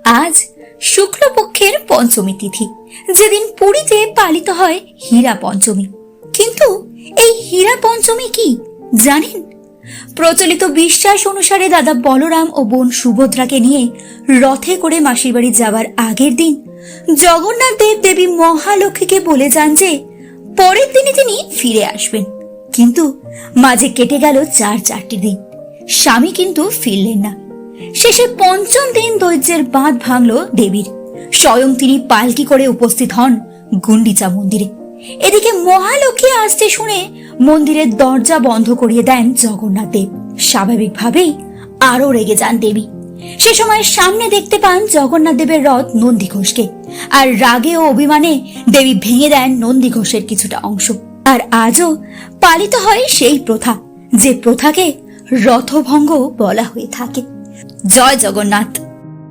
আজ শুক্লপক্ষের পঞ্চমী তিথি, যেদিন পুরীতে পালিত হয় হীরা পঞ্চমী। কিন্তু এই হীরা পঞ্চমী কি জানেন? প্রচলিত বিশ্বাস অনুসারে দাদা বলরাম ও বোন সুভদ্রাকে নিয়ে রথে করে মাসির বাড়ি যাওয়ার আগের দিন জগন্নাথ দেব দেবী মহালক্ষ্মীকে বলে যান যে পরের দিনে তিনি ফিরে আসবেন। কিন্তু মাঝে কেটে গেল চারটি দিন, স্বামী কিন্তু ফিরলেন না। শেষে পঞ্চম দিন দৈত্যের বাঁধ ভাঙল দেবীর। স্বয়ং তিনি পালকি করে উপস্থিত হন গুন্ডিচা মন্দিরে। এদিকে মহালক্ষ্মী আসতে শুনে মন্দিরের দরজা বন্ধ করিয়ে দেন জগন্নাথ দেব। স্বাভাবিকভাবেই আরো রেগে যান দেবী। সে সময় সামনে দেখতে পান জগন্নাথ দেবের রথ নন্দীঘোষকে, আর রাগে ও অভিমানে দেবী ভেঙে দেন নন্দীঘোষের কিছুটা অংশ। আর আজও পালিত হয় সেই প্রথা, যে প্রথাকে রথভঙ্গ বলা হয়ে থাকে। জয় জগন্নাথ।